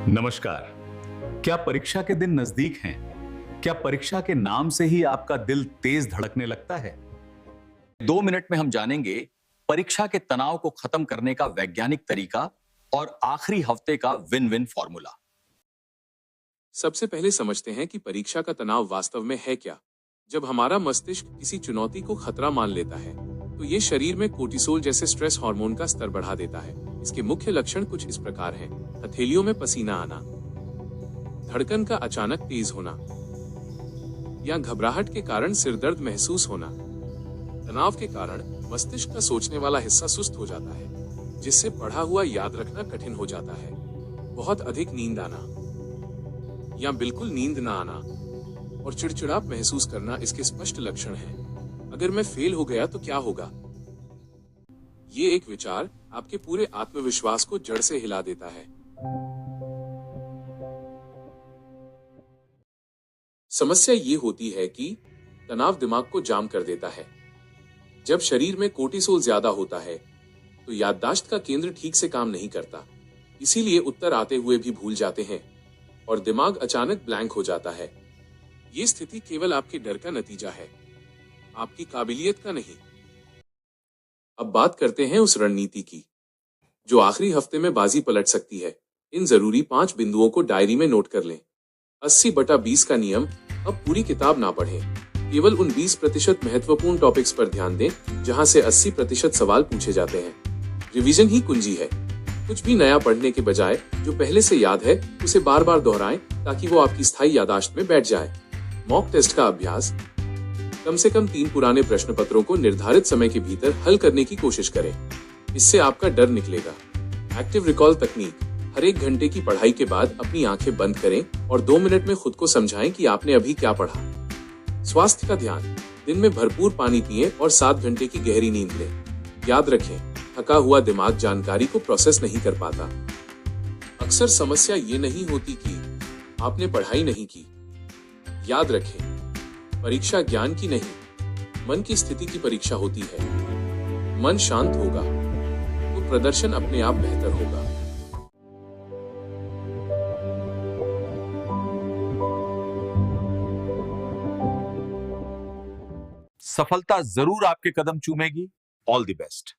नमस्कार। क्या परीक्षा के दिन नजदीक हैं? क्या परीक्षा के नाम से ही आपका दिल तेज धड़कने लगता है? 2 मिनट में हम जानेंगे परीक्षा के तनाव को खत्म करने का वैज्ञानिक तरीका और आखिरी हफ्ते का विन विन फॉर्मूला। सबसे पहले समझते हैं कि परीक्षा का तनाव वास्तव में है क्या। जब हमारा मस्तिष्क किसी चुनौती को खतरा मान लेता है, तो ये शरीर में कोर्टिसोल जैसे स्ट्रेस हार्मोन का स्तर बढ़ा देता है। इसके मुख्य लक्षण कुछ इस प्रकार हैं: हथेलियों में पसीना आना, धड़कन का अचानक तेज होना, या घबराहट के कारण सिरदर्द महसूस होना। तनाव के कारण मस्तिष्क का सोचने वाला हिस्सा सुस्त हो जाता है, जिससे पढ़ा हुआ याद रखना कठिन हो जाता है। बहुत अधिक नींद आना या बिल्कुल नींद ना आना और चिड़चिड़ाप महसूस करना इसके स्पष्ट लक्षण हैं। अगर मैं फेल हो गया तो क्या होगा? ये एक विचार आपके पूरे आत्मविश्वास को जड़ से हिला देता है। समस्या ये होती है कि तनाव दिमाग को जाम कर देता है। जब शरीर में कोर्टिसोल ज्यादा होता है, तो याददाश्त का केंद्र ठीक से काम नहीं करता, इसीलिए उत्तर आते हुए भी भूल जाते हैं और दिमाग अचानक ब्लैंक हो जाता है। ये स्थिति केवल आपके डर का नतीजा है, आपकी काबिलियत का नहीं। अब बात करते हैं उस रणनीति की जो आखिरी हफ्ते में बाजी पलट सकती है। इन जरूरी 5 बिंदुओं को डायरी में नोट कर लें। 80/20 का नियम। अब पूरी किताब ना पढ़ें, केवल उन 20% महत्वपूर्ण टॉपिक्स पर ध्यान दें जहां से 80% सवाल पूछे जाते हैं। रिवीजन ही कुंजी है। कुछ भी नया पढ़ने के बजाय जो पहले से याद है उसे बार बार दोहराएं, ताकि वो आपकी स्थायी याददाश्त में बैठ जाए। मॉक टेस्ट का अभ्यास। कम से कम 3 पुराने प्रश्न पत्रों को निर्धारित समय के भीतर हल करने की कोशिश करें। इससे आपका डर निकलेगा। एक्टिव रिकॉल तकनीक। हर 1 घंटे की पढ़ाई के बाद अपनी आंखें बंद करें और 2 मिनट में खुद को समझाएं कि आपने अभी क्या पढ़ा। स्वास्थ्य का ध्यान। दिन में भरपूर पानी पिएं और 7 घंटे की गहरी नींद लें। याद रखें, थका हुआ दिमाग जानकारी को प्रोसेस नहीं कर पाता। अक्सर समस्या ये नहीं होती कि आपने पढ़ाई नहीं की। याद रखें, परीक्षा ज्ञान की नहीं, मन की स्थिति की परीक्षा होती है। मन शांत होगा तो प्रदर्शन अपने आप बेहतर होगा। सफलता जरूर आपके कदम चूमेगी। All the best.